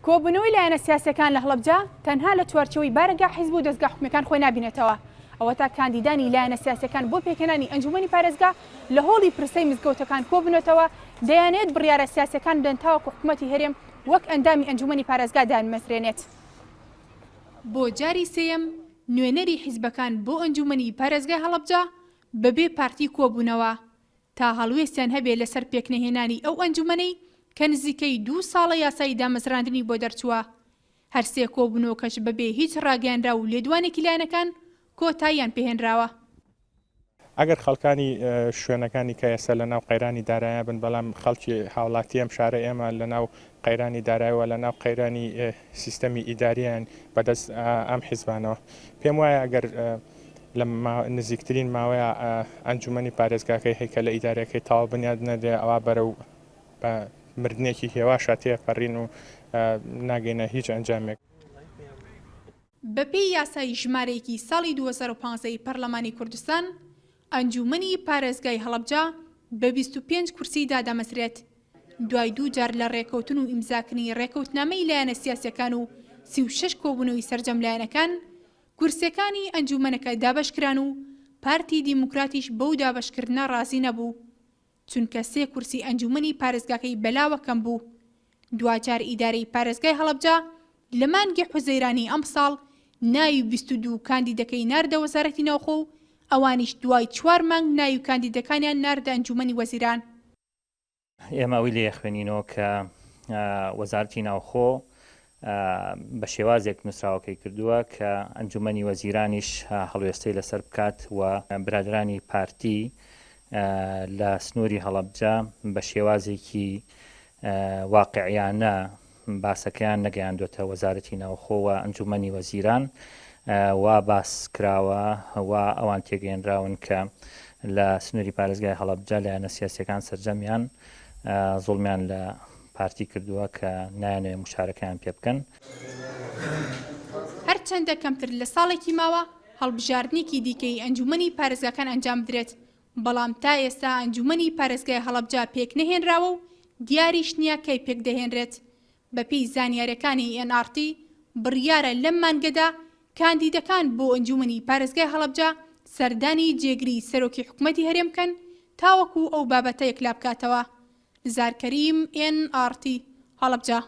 کۆبوونەوەی لایەنە سیاسیەکان لە هەڵەبجە تەنها لە چوارچەوەی بارگای حیزب و دەستگا حکوومەکان خۆی نابینێتەوە. ئەوە تا کاندیدانی لایەنە سیاسیەکان بۆ پێکهێنانی ئەنجومەنی پارێزگا لە هۆڵی پرسەی مزگەوتەکان کۆبوونەتەوە دەیانێت بڕیارە سیاسیەکان بدەن تاوەکو حکوومەتی هەرێم وەک ئەندامی ئەنجومەنی پارێزگا دامەزرێنێت. بۆ جاری سێیەم نوێنەری حزبەکان بۆ ئەنجومەنی پارێزگای هەڵەبجە بەبێ پارتی کۆبوونەوە تا هەڵوێستیان هەبێت لەسەر پێکنەهێنانی ئەو ئەنجومەنەی کە نزیکەی 2 ساڵە یاسای دامەزراندنی بۆ دەرچووە. هەرسێ کۆبوونەوەکەش بەبێ هیچ ڕاگەیاندرا و لێدوانێکی لایەنەکان کۆتاییان پێهێنراوە. ئەگەر خەڵکانی شوێنەکانی کە ئێستا لە ناو قەیرانی دارایە بن بەڵام خەڵکی هاوڵاتی ئەم شارە ئێمە لە ناو قەیرانی دارایەوە لە ناو قەیرانی سیستەمی ئیداریان بەدەست ئەم حیزبانەوە پێم وایە ئەگەر لە نزیکترین ماوەیە ئەنجومەنی پارێزگاکەی هەیکە لە ئیدارەکەی تاوا بنیاد نەدێ ئەوە بەرەو مردنێکی هێواشە تێپەڕین و ناگەینە هیچ ئەنجامێک. بەپێی یاسای ژمارەیەکی ساڵی 2015 پەرلەمانی کوردستان ئەنجومەنی پارێزگای هەڵەبجە بە 25 کورسی دادەمەزرێت. دوای 2 جار لە ڕێکەوتن و ئیمزاکردنی ڕێکەوتنامەی لایەنە سیاسیەکان و 36 کۆبوونەوەی سەرجەم لایەنەکان کورسەکانی ئەنجومەنەکە دابەشکران و پارتی دیموکراتیش بەو دابەشکردنە ڕازی نەبوو چونکە 3 کورسی ئەنجومەنی پارێزگاکەی بەلاوە کەم بوو. دوجار ئیدارەی پارێزگای هەڵەبجە لە مانگی حوزەیرانی ئەم ساڵ ناوی 22 کاندیدەکەی ناردە وەزارەتی ناوخۆ و ئەوانیش دوای 4 مانگ ناوی کاندیدەکانیان ناردە ئەنجومەنی وەزیران. ئێمە ئەوی لێ خوێنینەوە کە وەزارەتی ناوخۆ بە شێوازێک نووسراوەکەی کردووە کە ئەنجومەنی وەزیرانیش هەڵوێستەی لەسەر بکات و برادرانی پارتی لە سنووری هەڵەبجە بە شێوازێکی واقعیانە باسەکەیان نەگەیاندوێتە وەزارەتی ناوخۆ و ئەنجومەنی وەزیران وا باس کراوە و ئەوان تێگەیەنراون کە لە سنووری پارێزگای هەڵەبجە لایەنە سیاسیەکان سەرجەمیان زوڵمیان لە پارتی کردووە کە نایانێ مشارەکەیان پێ بکەن. هەرچەندە کەمتر لە ساڵێکی ماوە هەڵبژاردنێکی دیکەی ئەنجومەنی پارێزگاکان ئەنجام بدرێت بەڵام تا ئێستا ئەنجومەنی پارێزگای هەڵەبجە پێک نەهێنراوە و دیاریش نییە کەی پێک دەهێنرێت. بەپێی زانیاریەکانی NRT بڕیارە لەم مانگەدا کاندیدەکان بۆ ئەنجومەنی پارێزگای هەڵەبجە سەردانی جێگری سەرۆکی حکوومەتی هەرێم بکەن تاوەکو ئەو بابەتە یەکلا بکاتەوە. زارکەریم NRT هەڵەبجە.